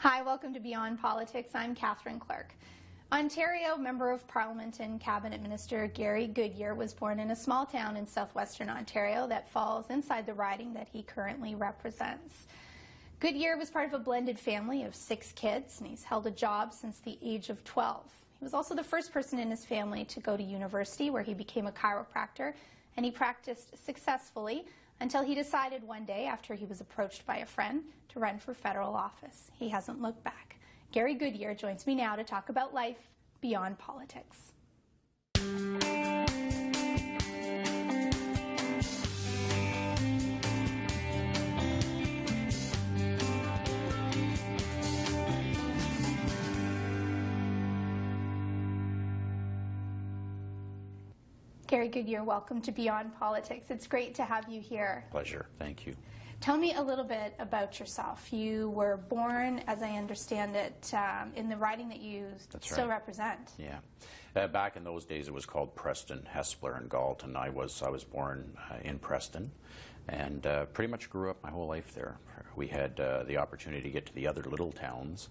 Hi, welcome to Beyond Politics. I'm Catherine Clark. Ontario Member of Parliament and Cabinet Minister Gary Goodyear was born in a small town in southwestern Ontario that falls inside the riding that he currently represents. Goodyear was part of a blended family of 6 kids, and he's held a job since the age of 12. He was also the first person in his family to go to university, where he became a chiropractor, and he practiced successfully until he decided one day, after he was approached by a friend, to run for federal office. He hasn't looked back. Gary Goodyear joins me now to talk about life beyond politics. Gary Goodyear, welcome to Beyond Politics. It's great to have you here. Pleasure. Thank you. Tell me a little bit about yourself. You were born, as I understand it, in the riding that you still represent. Yeah. Back in those days, it was called Preston, Hespeler, and Galton. I was born in Preston, and pretty much grew up my whole life there. We had the opportunity to get to the other little towns.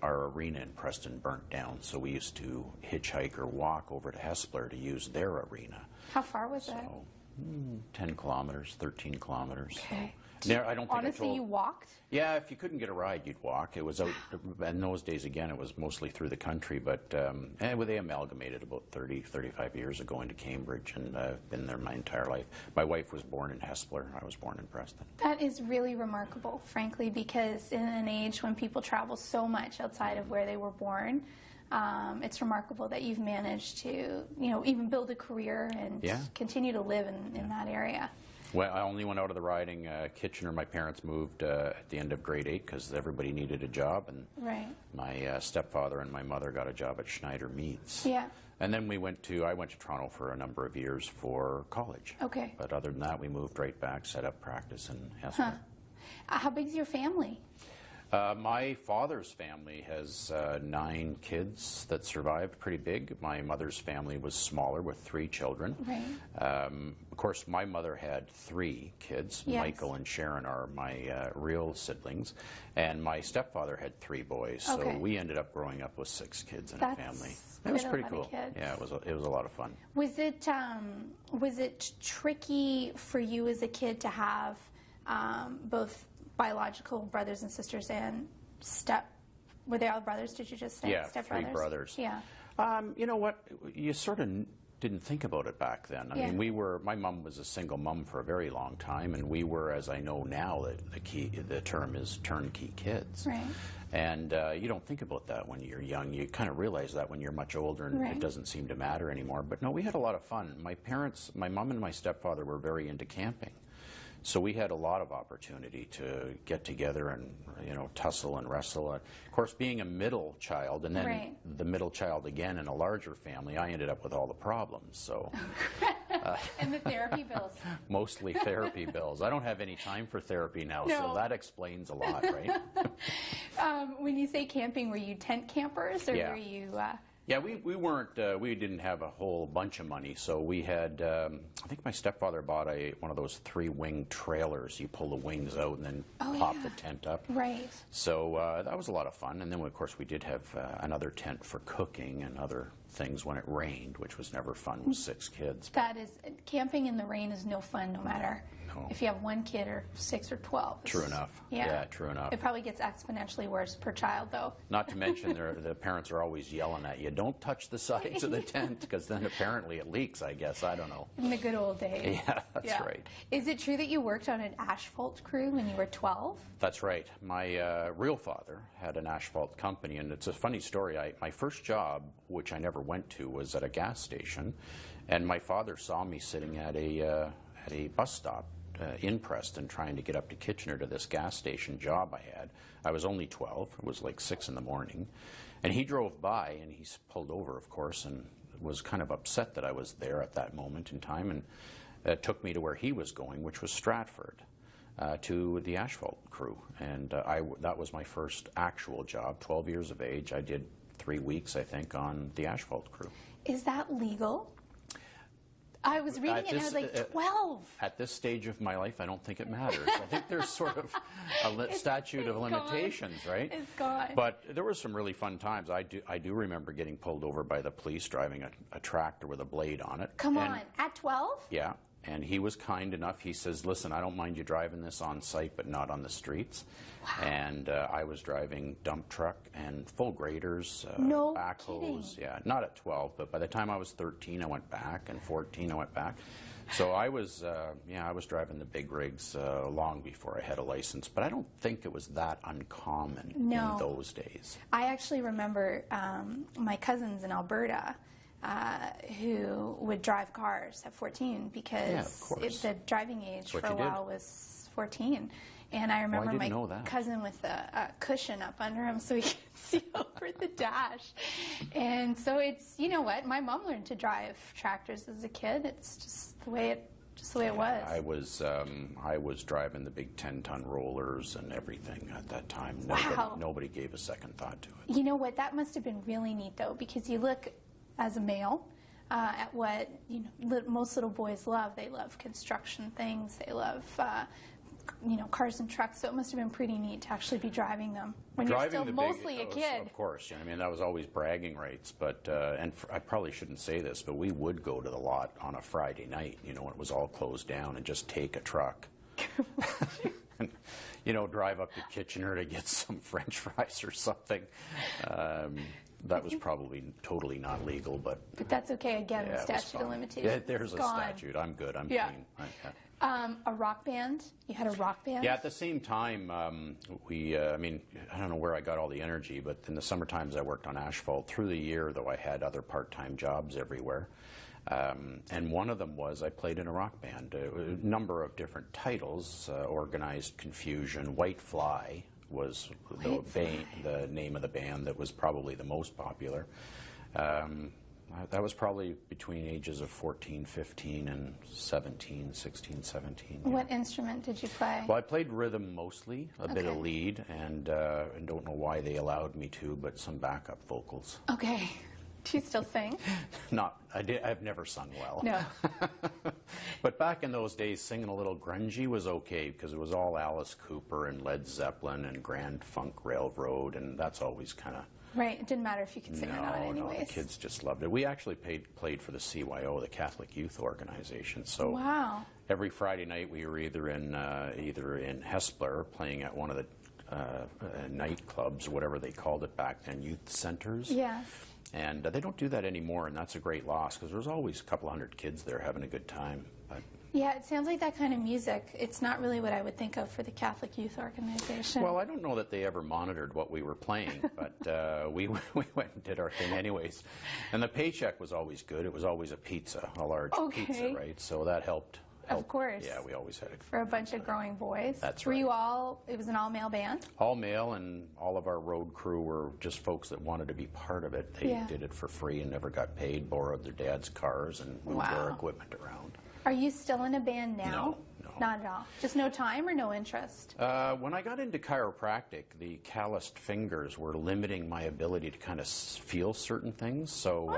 Our arena in Preston burnt down, so we used to hitchhike or walk over to Hespeler to use their arena. How far was it? 10 kilometers, 13 kilometers. Okay. So, I don't think honestly, you walked? Yeah, if you couldn't get a ride, you'd walk. It was out, in those days, again, it was mostly through the country, but they amalgamated about 30, 35 years ago into Cambridge, and I've been there my entire life. My wife was born in Hespeler. I was born in Preston. That is really remarkable, frankly, because in an age when people travel so much outside of where they were born, it's remarkable that you've managed to, even build a career and continue to live in that area. Well, I only went out of the riding. Kitchener, my parents moved at the end of grade 8 because everybody needed a job, and my stepfather and my mother got a job at Schneider Meats. Yeah. And then I went to Toronto for a number of years for college. Okay. But other than that, we moved right back, set up practice in Hespeler. How big's your family? My father's family has 9 kids that survived, pretty big. My mother's family was smaller with 3 children. Right. Of course, my mother had 3 kids. Yes. Michael and Sharon are my real siblings. And my stepfather had 3 boys. So we ended up growing up with 6 kids in a family. It was pretty cool. Yeah, it was a lot of fun. Was it tricky for you as a kid to have both biological brothers and sisters and were they all brothers, did you just say? Yeah, Step 3 brothers. Yeah. You know what, you sort of didn't think about it back then. I mean, my mom was a single mom for a very long time, and we were, as I know now, the term is turnkey kids. Right. And you don't think about that when you're young. You kind of realize that when you're much older, and it doesn't seem to matter anymore. But no, we had a lot of fun. My mom and my stepfather were very into camping. So we had a lot of opportunity to get together and, tussle and wrestle. Of course, being a middle child, and then the middle child again in a larger family, I ended up with all the problems. So, and the therapy bills. Mostly therapy bills. I don't have any time for therapy now, so that explains a lot, right? When you say camping, were you tent campers, or were you... Yeah, we weren't, we didn't have a whole bunch of money, so we had, I think my stepfather bought one of those 3-wing trailers. You pull the wings out and then pop the tent up. Right. So that was a lot of fun, and then of course we did have another tent for cooking and other things when it rained, which was never fun with 6 kids. Camping in the rain is no fun, no matter if you have 1 kid or 6 or 12. True enough. Yeah, true enough. It probably gets exponentially worse per child, though. Not to mention the parents are always yelling at you, don't touch the sides of the tent, because then apparently it leaks, I guess. I don't know. In the good old days. Yeah, that's right. Is it true that you worked on an asphalt crew when you were 12? That's right. My real father had an asphalt company, and it's a funny story. My first job, which I never went to, was at a gas station, and my father saw me sitting at a bus stop in Preston trying to get up to Kitchener to this gas station job I had. I was only 12. It was like 6 in the morning. And he drove by, and he pulled over, of course, and was kind of upset that I was there at that moment in time, and took me to where he was going, which was Stratford, to the asphalt crew. And that was my first actual job, 12 years of age. I did 3 weeks, I think, on the asphalt crew. Is that legal? I was reading it and I was like, 12. At this stage of my life, I don't think it matters. I think there's sort of a statute of limitations, right? It's gone. But there were some really fun times. I do remember getting pulled over by the police driving a tractor with a blade on it. Come on, at 12? Yeah. And he was kind enough. He says, listen, I don't mind you driving this on site, but not on the streets. Wow. And I was driving dump truck and full graders, no backhoes. kidding. Yeah, not at 12, but by the time I was 13, I went back, and 14, I went back. So I was, I was driving the big rigs long before I had a license. But I don't think it was that uncommon in those days. I actually remember my cousins in Alberta who would drive cars at 14 because the driving age for a while was 14. And I remember my cousin with a cushion up under him so he could see over the dash. And so it's, you know what, my mom learned to drive tractors as a kid. It's just the way it was. I was driving the big 10-ton rollers and everything at that time. Nobody gave a second thought to it. You know what, that must have been really neat though, because you look as a male at what most little boys love. They love construction things. They love cars and trucks. So it must have been pretty neat to actually be driving them when you're still mostly a kid. Of course, I mean that was always bragging rights. But I probably shouldn't say this, but we would go to the lot on a Friday night, when it was all closed down, and just take a truck. And, drive up to Kitchener to get some French fries or something. That was probably totally not legal, but that's okay. Again, the statute of limitations. Yeah, there's a statute. I'm good. I'm clean. A rock band? You had a rock band? Yeah, at the same time, I don't know where I got all the energy, but in the summer times I worked on asphalt. Through the year, though, I had other part-time jobs everywhere. And one of them was I played in a rock band. A number of different titles, Organized Confusion, White Fly was the name of the band that was probably the most popular. That was probably between ages of 14, 15, and 16, 17. What instrument did you play? Well, I played rhythm mostly, a bit of lead, and don't know why they allowed me to, but some backup vocals. Okay. Do you still sing? I've never sung well. No. But back in those days, singing a little grungy was okay because it was all Alice Cooper and Led Zeppelin and Grand Funk Railroad, and that's always kind of... Right. It didn't matter if you could sing or not anyways. No, the kids just loved it. We actually played for the CYO, the Catholic Youth Organization. So every Friday night we were either in Hespeler playing at one of the nightclubs, whatever they called it back then, youth centers. Yes. And they don't do that anymore, and that's a great loss because there's always a couple hundred kids there having a good time. But yeah, it sounds like that kind of music. It's not really what I would think of for the Catholic Youth Organization. Well, I don't know that they ever monitored what we were playing, but we went and did our thing anyways. And the paycheck was always good. It was always a pizza, a large pizza, right? So that helped. Of course. Yeah, we always had it. For a bunch of growing boys. That's right. Were you all, it was an all-male band? All male, and all of our road crew were just folks that wanted to be part of it. They did it for free and never got paid, borrowed their dad's cars and moved their equipment around. Are you still in a band now? No. Not at all? Just no time or no interest? When I got into chiropractic, the calloused fingers were limiting my ability to kind of feel certain things. So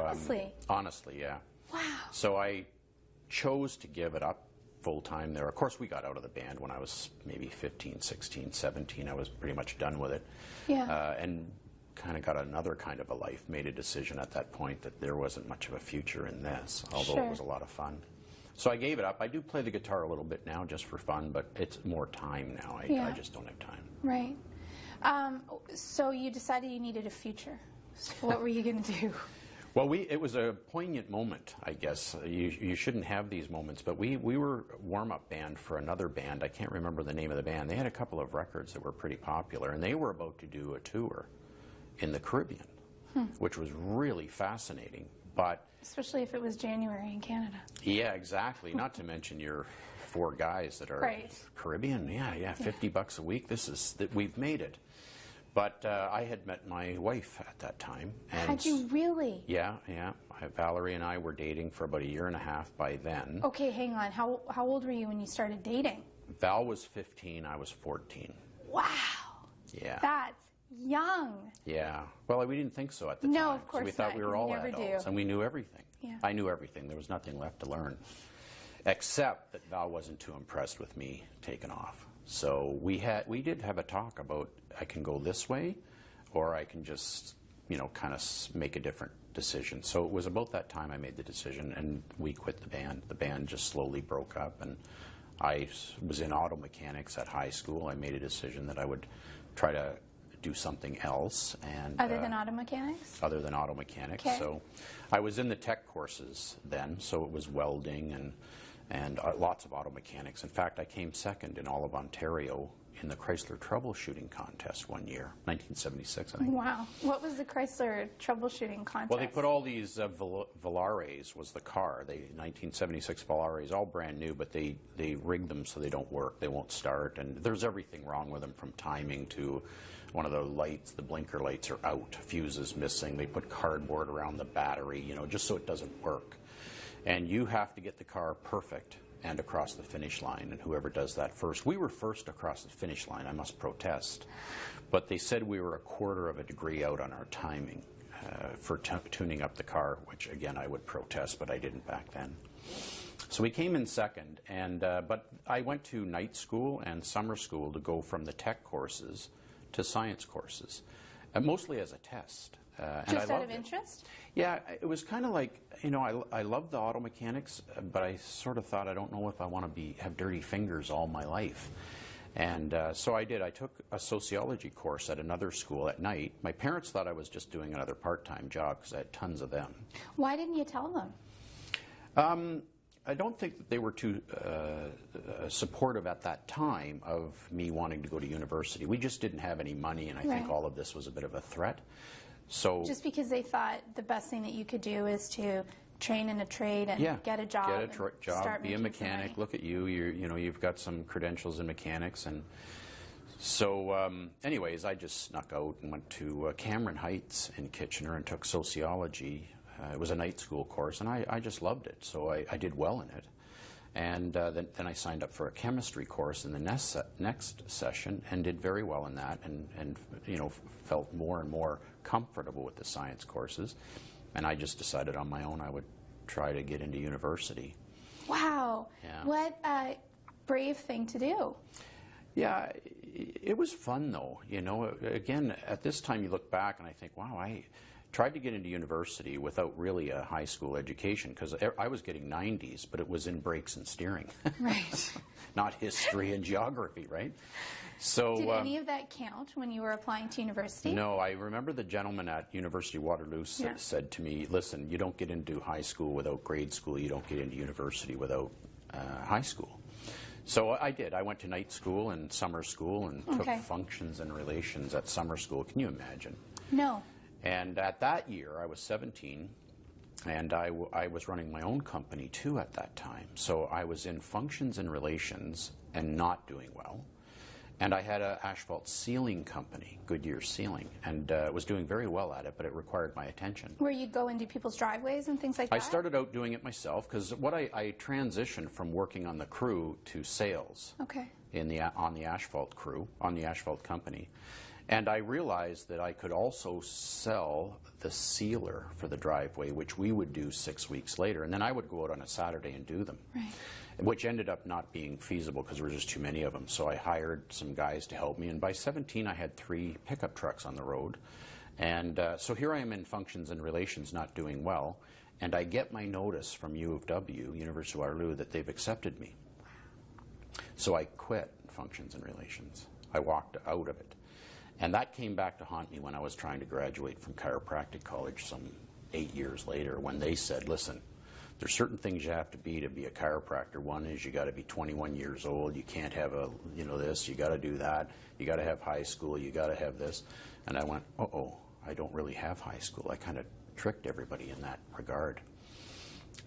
honestly, yeah. Wow. So I chose to give it up full-time there. Of course, we got out of the band when I was maybe 15, 16, 17. I was pretty much done with it. Yeah. And kind of got another kind of a life, made a decision at that point that there wasn't much of a future in this, although it was a lot of fun. So I gave it up. I do play the guitar a little bit now just for fun, but it's more time now. I just don't have time. Right. So you decided you needed a future. So what were you going to do? Well, it was a poignant moment, I guess. You shouldn't have these moments, but we were warm-up band for another band. I can't remember the name of the band. They had a couple of records that were pretty popular, and they were about to do a tour in the Caribbean, which was really fascinating. But especially if it was January in Canada. Yeah, exactly. Not to mention your 4 guys that are Caribbean. Yeah, $50 a week. We've made it. But I had met my wife at that time. And had you really? Yeah. Valerie and I were dating for about a year and a half by then. Okay, hang on. How old were you when you started dating? Val was 15, I was 14. Wow. Yeah. That's young. Yeah. Well, we didn't think so at the time. No, of course so we thought not. we were You all never adults, do. and we knew everything. Yeah. I knew everything. There was nothing left to learn, except that Val wasn't too impressed with me taking off. So we did have a talk about, I can go this way, or I can just, kind of make a different decision. So it was about that time I made the decision, and we quit the band. The band just slowly broke up, and I was in auto mechanics at high school. I made a decision that I would try to do something else. And Other than auto mechanics? Other than auto mechanics. Okay. So I was in the tech courses then, so it was welding and lots of auto mechanics. In fact, I came second in all of Ontario in the Chrysler troubleshooting contest one year, 1976, I think. Wow. What was the Chrysler troubleshooting contest? Well, they put all these Valeries was the car. 1976 Valeries, all brand new, but they rigged them so they don't work. They won't start, and there's everything wrong with them, from timing to one of the lights, the blinker lights are out, fuses missing. They put cardboard around the battery, just so it doesn't work. And you have to get the car perfect and across the finish line, and whoever does that first. We were first across the finish line, I must protest. But they said we were a quarter of a degree out on our timing for tuning up the car, which again I would protest, but I didn't back then. So we came in second, and but I went to night school and summer school to go from the tech courses to science courses, mostly as a test. And Just I out loved of it. interest? Yeah, it was kind of like, I loved the auto mechanics, but I sort of thought, I don't know if I want to have dirty fingers all my life. And so I did. I took a sociology course at another school at night. My parents thought I was just doing another part-time job because I had tons of them. Why didn't you tell them? I don't think that they were too supportive at that time of me wanting to go to university. We just didn't have any money, and I think all of this was a bit of a threat. So just because they thought the best thing that you could do is to train in a trade and get a job, be a mechanic. Look at you. You've got some credentials in mechanics, and so anyways, I just snuck out and went to Cameron Heights in Kitchener and took sociology. It was a night school course, and I just loved it, so I did well in it. And then I signed up for a chemistry course in the next session and did very well in that, and felt more and more comfortable with the science courses. And I just decided on my own I would try to get into university. Wow. Yeah. What a brave thing to do. Yeah, it was fun though. Again, at this time you look back and I think, wow, I tried to get into university without really a high school education, because I was getting 90s, but it was in brakes and steering. Right. Not history and geography, right? So did any of that count when you were applying to university? No, I remember the gentleman at University of Waterloo said to me, listen, you don't get into high school without grade school, you don't get into university without high school. So I did. I went to night school and summer school and took functions and relations at summer school. Can you imagine? No. And at that year, I was 17, and I was running my own company too at that time. So I was in functions and relations and not doing well. And I had an asphalt sealing company, Goodyear Sealing, and was doing very well at it, but it required my attention. Where you go into people's driveways and things like that? I started out doing it myself, because I transitioned from working on the crew to sales on the asphalt crew, on the asphalt company. And I realized that I could also sell the sealer for the driveway, which we would do 6 weeks later. And then I would go out on a Saturday and do them, which ended up not being feasible because there were just too many of them. So I hired some guys to help me. And by 17, I had 3 pickup trucks on the road. And so here I am in functions and relations, not doing well. And I get my notice from U of W, University of Waterloo, that they've accepted me. So I quit functions and relations. I walked out of it. And that came back to haunt me when I was trying to graduate from chiropractic college some 8 years later, when they said, listen, there's certain things you have to be a chiropractor. One is you got to be 21 years old. You can't have this. You got to do that. You got to have high school. You got to have this. And I went, I don't really have high school. I kind of tricked everybody in that regard.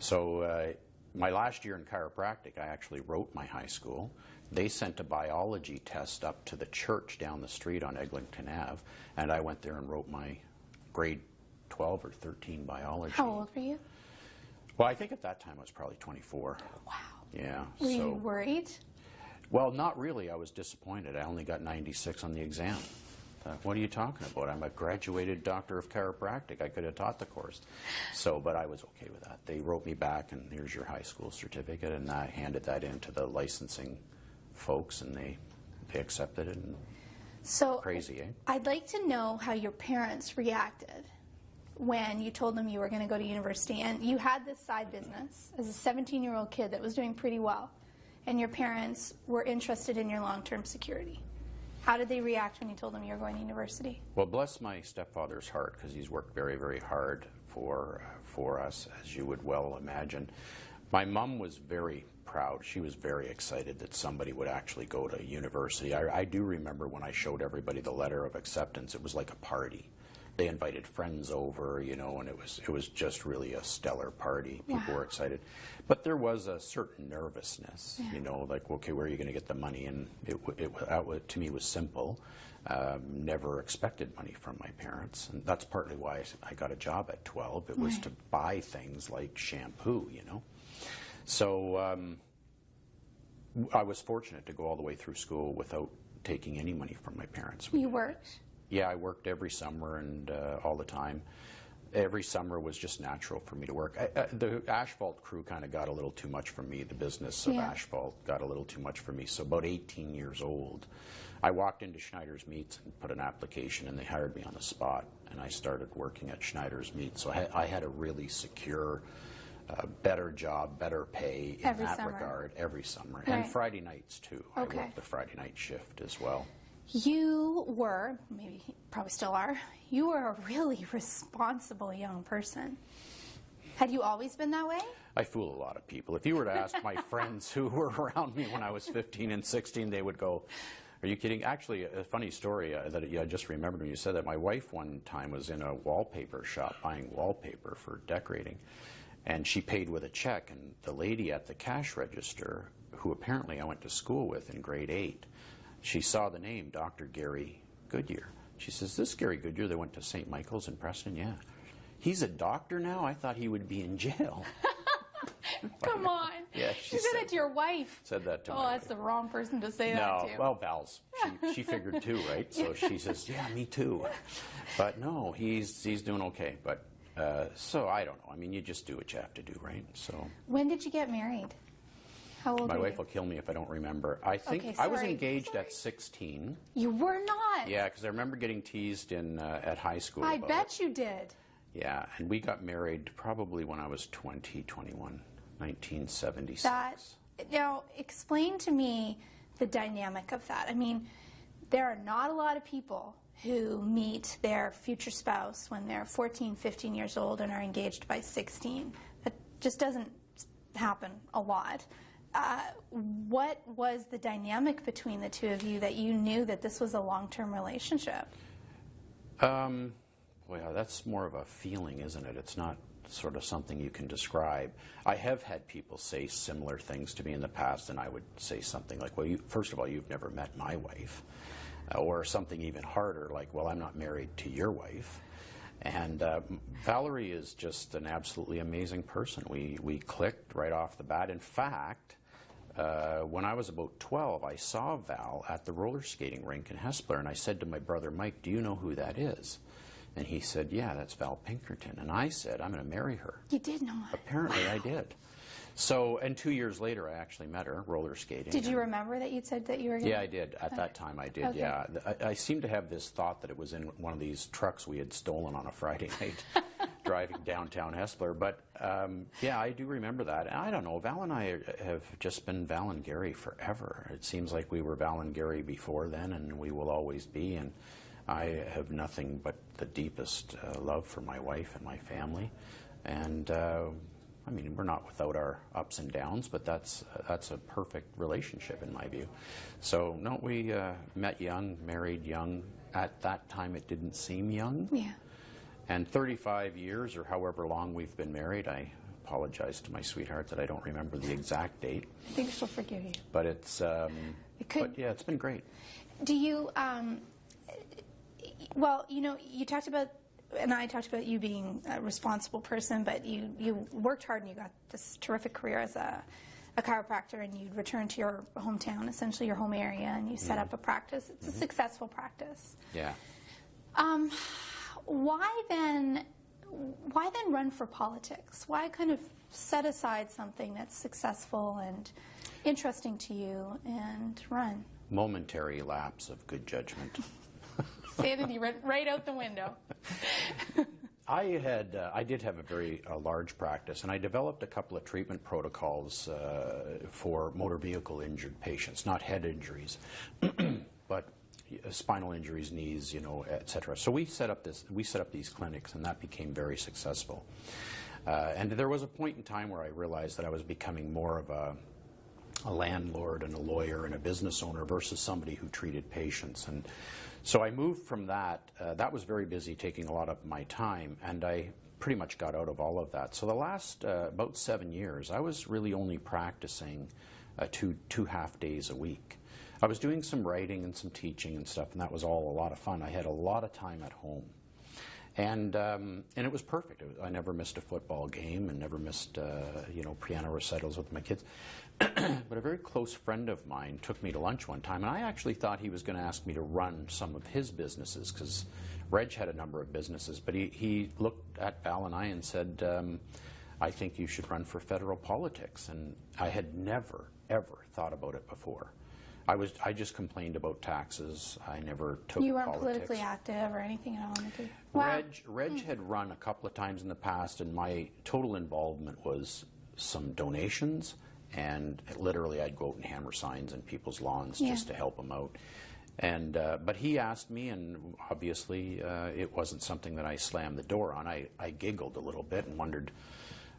So my last year in chiropractic, I actually wrote my high school. They sent a biology test up to the church down the street on Eglinton Ave, and I went there and wrote my grade 12 or 13 biology. How old were you? Well, I think at that time I was probably 24. Wow. Yeah. Were you worried? Well, not really. I was disappointed. I only got 96 on the exam. thought, what are you talking about? I'm a graduated Doctor of Chiropractic. I could have taught the course. So, but I was okay with that. They wrote me back, and here's your high school certificate, and I handed that in to the licensing folks, and they accepted it. And So crazy, eh? I'd like to know how your parents reacted when you told them you were going to go to university, and you had this side business as a 17-year-old kid that was doing pretty well, and your parents were interested in your long-term security. How did they react when you told them you were going to university? Well, bless my stepfather's heart, because he's worked very, very hard for us, as you would well imagine. My mom was very proud. She was very excited that somebody would actually go to university. I do remember when I showed everybody the letter of acceptance, it was like a party. They invited friends over, you know, and it was just really a stellar party. People were excited. But there was a certain nervousness, you know, like, okay, where are you going to get the money? And it to me was simple. Never expected money from my parents. And that's partly why I got a job at 12. It was to buy things like shampoo, you know. So I was fortunate to go all the way through school without taking any money from my parents. You worked? Yeah, I worked every summer and all the time. Every summer was just natural for me to work. The asphalt crew kind of got a little too much for me. The business of asphalt got a little too much for me. So about 18 years old, I walked into Schneider's Meats and put an application, and they hired me on the spot. And I started working at Schneider's Meats. So I had a really secure, better job, better pay in that regard every summer. And Friday nights, too. I worked the Friday night shift as well. You were, maybe probably still are, you were a really responsible young person. Had you always been that way? I fool a lot of people. If you were to ask my friends who were around me when I was 15 and 16, they would go, are you kidding? Actually, a funny story that I just remembered when you said that. My wife one time was in a wallpaper shop buying wallpaper for decorating, and she paid with a check, and the lady at the cash register, who apparently I went to school with in grade 8, she saw the name, Dr. Gary Goodyear. She says, this Gary Goodyear that went to St. Michael's in Preston? Yeah. He's a doctor now? I thought he would be in jail. Come on. Yeah, she said it to your wife. Said that to me. Oh, that's the wrong person to say that to. No, well, Val's. She figured too, right? So she says, yeah, me too. But no, he's doing okay. But so I don't know. I mean, you just do what you have to do, right? So. When did you get married? How old were you? My wife will kill me if I don't remember. I think I was engaged at 16. You were not? Yeah, because I remember getting teased at high school. I bet you did. Yeah, and we got married probably when I was 20, 21, 1976. Now, explain to me the dynamic of that. I mean, there are not a lot of people who meet their future spouse when they're 14, 15 years old and are engaged by 16. That just doesn't happen a lot. What was the dynamic between the two of you that you knew that this was a long-term relationship? Well, that's more of a feeling, isn't it? It's not sort of something you can describe. I have had people say similar things to me in the past, and I would say something like, well, first of all, you've never met my wife. Or something even harder, like, well, I'm not married to your wife. And Valerie is just an absolutely amazing person. We clicked right off the bat. In fact, when I was about 12, I saw Val at the roller skating rink in Hespeler, and I said to my brother Mike, do you know who that is? And he said, yeah, that's Val Pinkerton. And I said, I'm going to marry her. You did not? Apparently I did. So, and 2 years later, I actually met her roller skating. Did you remember that you'd said that you were going to? Yeah, I did. At that time, I did, yeah. I seem to have this thought that it was in one of these trucks we had stolen on a Friday night driving downtown Hespeler. But, yeah, I do remember that. And I don't know, Val and I have just been Val and Gary forever. It seems like we were Val and Gary before then, and we will always be. And I have nothing but the deepest love for my wife and my family. And I mean, we're not without our ups and downs, but that's a perfect relationship in my view. So, no, we met young, married young. At that time, it didn't seem young. Yeah. And 35 years, or however long we've been married, I apologize to my sweetheart that I don't remember the exact date. I think she'll forgive you. But it's, but yeah, it's been great. Do you, well, you know, you talked about, and I talked about you being a responsible person, but you worked hard and you got this terrific career as a chiropractor, and you'd returned to your hometown, essentially your home area, and you set up a practice. It's a successful practice. Yeah. Why then run for politics? Why kind of set aside something that's successful and interesting to you and run? Momentary lapse of good judgment. Sanity went right out the window. I did have a very large practice, and I developed a couple of treatment protocols for motor vehicle injured patients, not head injuries, but spinal injuries, knees, etc. So we set up these clinics, and that became very successful. And there was a point in time where I realized that I was becoming more of a landlord and a lawyer and a business owner versus somebody who treated patients. And so I moved from that. That was very busy, taking a lot of my time, and I pretty much got out of all of that. So the last about 7 years, I was really only practicing two half days a week. I was doing some writing and some teaching and stuff, and that was all a lot of fun. I had a lot of time at home. And it was perfect. I never missed a football game and never missed piano recitals with my kids. But a very close friend of mine took me to lunch one time, and I actually thought he was going to ask me to run some of his businesses, because Reg had a number of businesses. But he looked at Val and I and said, I think you should run for federal politics. And I had never, ever thought about it before. I just complained about taxes. I never took politics. You weren't politically active or anything at all? Wow. Reg had run a couple of times in the past, and my total involvement was some donations, and literally I'd go out and hammer signs in people's lawns just to help them out. And but he asked me, and obviously it wasn't something that I slammed the door on. I giggled a little bit and wondered.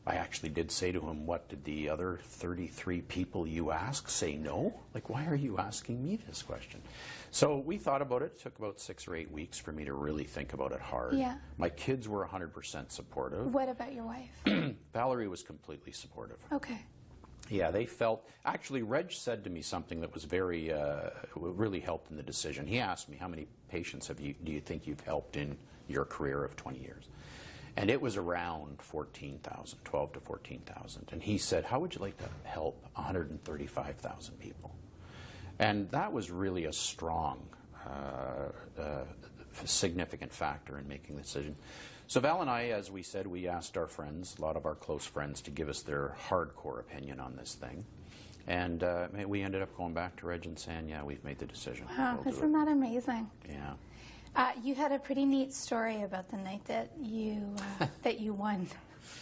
I actually did say to him, what, did the other 33 people you asked say no? Like, why are you asking me this question? So we thought about it. It took about 6 or 8 weeks for me to really think about it hard. Yeah. My kids were 100% supportive. What about your wife? Valerie was completely supportive. Okay. Yeah, they felt, actually Reg said to me something that was very, really helped in the decision. He asked me, how many patients do you think you've helped in your career of 20 years? And it was around 14,000, 12 to 14,000. And he said, how would you like to help 135,000 people? And that was really a strong, significant factor in making the decision. So Val and I, as we said, we asked our friends, a lot of our close friends, to give us their hardcore opinion on this thing. And we ended up going back to Reg and saying, yeah, we've made the decision. Wow, isn't that amazing? Yeah. You had a pretty neat story about the night that you won.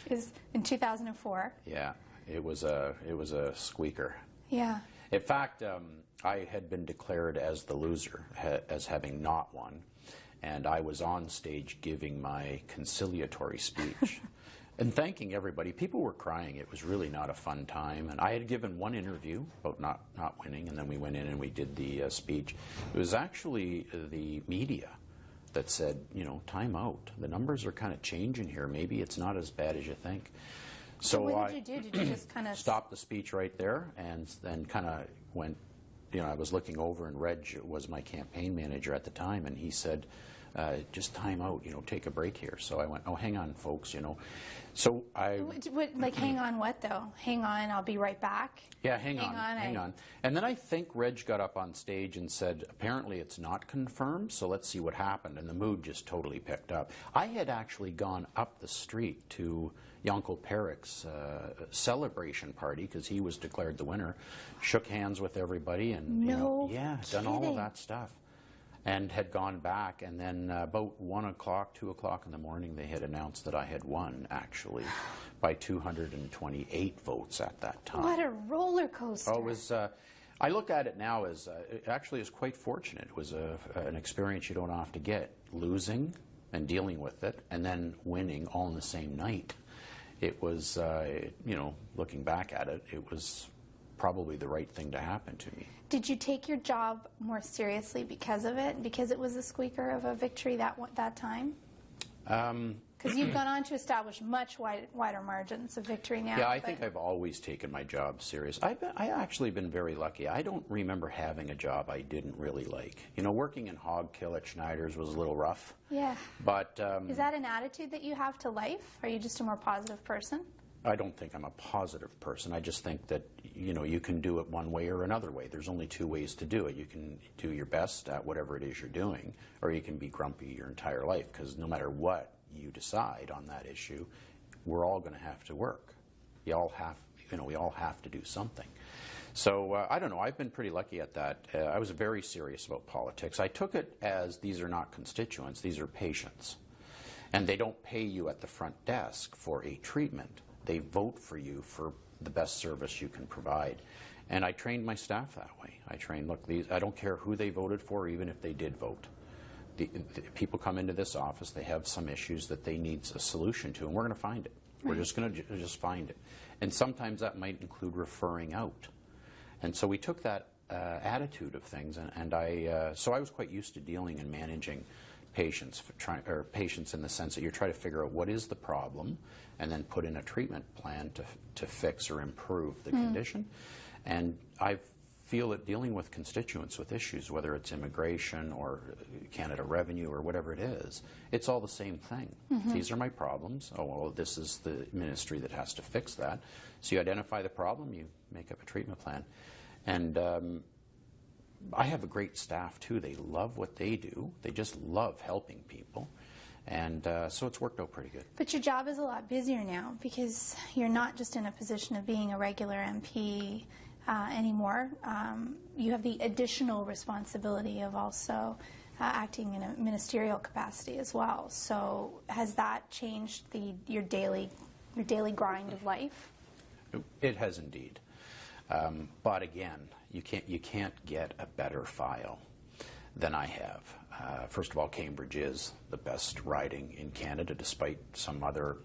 It was in 2004. Yeah, it was a squeaker. Yeah. In fact, I had been declared as the loser, as having not won, and I was on stage giving my conciliatory speech and thanking everybody. People were crying. It was really not a fun time. And I had given one interview about not winning, and then we went in and we did the speech. It was actually the media that said, time out. The numbers are kind of changing here. Maybe it's not as bad as you think. So what did you do? Did you just kind of stop the speech right there, and then kind of went, I was looking over, and Reg was my campaign manager at the time, and he said, just time out, take a break here. So I went, oh, hang on, folks, So I... hang on what, though? Hang on, I'll be right back? Yeah, hang on. And then I think Reg got up on stage and said, apparently it's not confirmed, so let's see what happened. And the mood just totally picked up. I had actually gone up the street to Yankel Perick's celebration party, because he was declared the winner, shook hands with everybody, and, done all of that stuff. And had gone back, and then about 1 o'clock, 2 o'clock in the morning, they had announced that I had won, actually, by 228 votes at that time. What a roller coaster. Oh, it was, I look at it now as, actually, as quite fortunate. It was an experience you don't have to get, losing and dealing with it, and then winning all in the same night. It was, looking back at it, it was probably the right thing to happen to me. Did you take your job more seriously because of it, because it was a squeaker of a victory that time? Because you've gone on to establish much wider margins of victory now. Yeah, I think I've always taken my job serious. I actually been very lucky. I don't remember having a job I didn't really like. Working in hog kill at Schneider's was a little rough. Yeah. But is that an attitude that you have to life? Are you just a more positive person? I don't think I'm a positive person. I just think that you can do it one way or another way. There's only two ways to do it. You can do your best at whatever it is you're doing, or you can be grumpy your entire life, because no matter what you decide on that issue, we're all going to have to work. We all have to do something. So I don't know, I've been pretty lucky at that. I was very serious about politics. I took it as these are not constituents, these are patients. And they don't pay you at the front desk for a treatment. They vote for you for the best service you can provide. And I trained my staff that way. I trained, look, I don't care who they voted for, even if they did vote. The people come into this office, they have some issues that they need a solution to, and we're going to find it. We're just going to just find it. And sometimes that might include referring out. And so we took that attitude of things, so I was quite used to dealing and managing patients, patients in the sense that you're trying to figure out what is the problem and then put in a treatment plan to fix or improve the condition. And I feel that dealing with constituents with issues, whether it's immigration or Canada Revenue or whatever it is, it's all the same thing. These are my problems. Oh, well, this is the ministry that has to fix that. So you identify the problem, you make up a treatment plan. And I have a great staff too. They love what they do. They just love helping people. And so it's worked out pretty good. But your job is a lot busier now, because you're not just in a position of being a regular MP anymore. You have the additional responsibility of also acting in a ministerial capacity as well. So has that changed your daily grind of life? It has indeed. But again, you can't get a better file than I have. First of all, Cambridge is the best riding in Canada, despite some other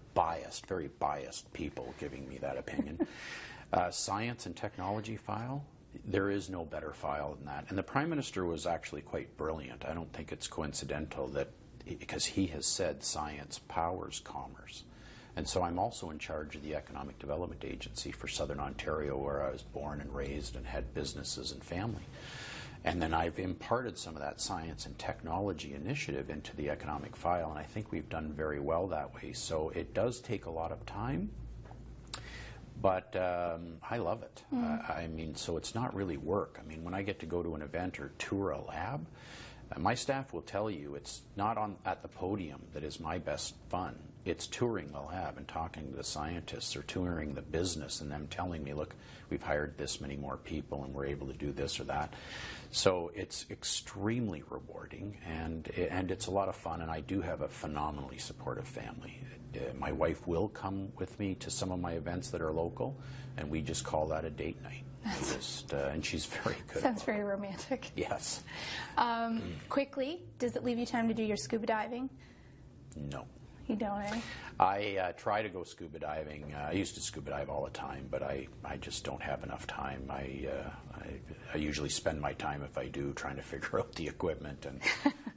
very biased people giving me that opinion. Science and technology file, there is no better file than that. And the Prime Minister was actually quite brilliant. I don't think it's coincidental that, because he has said science powers commerce. And so I'm also in charge of the Economic Development Agency for Southern Ontario, where I was born and raised and had businesses and family. And then I've imparted some of that science and technology initiative into the economic file, and I think we've done very well that way. So it does take a lot of time, but I love it. I mean, so it's not really work. I mean, when I get to go to an event or tour a lab, my staff will tell you it's not at the podium that is my best fun. It's touring the lab and talking to the scientists, or touring the business and them telling me, look, we've hired this many more people and we're able to do this or that. So it's extremely rewarding, and it's a lot of fun, and I do have a phenomenally supportive family. My wife will come with me to some of my events that are local, and we just call that a date night. And she's very good. Sounds very romantic. Yes. Quickly, does it leave you time to do your scuba diving? No. You don't, eh? I try to go scuba diving. I used to scuba dive all the time, but I just don't have enough time. I usually spend my time, if I do, trying to figure out the equipment and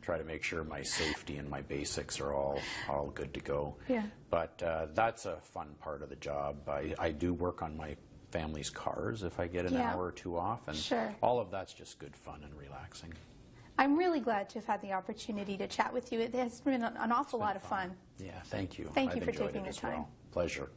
try to make sure my safety and my basics are all good to go. Yeah. But that's a fun part of the job. I do work on my family's cars if I get an hour or two off, and all of that's just good fun and relaxing. I'm really glad to have had the opportunity to chat with you. It has been an awful lot of fun. Yeah, thank you. Thank you for taking the time. Pleasure.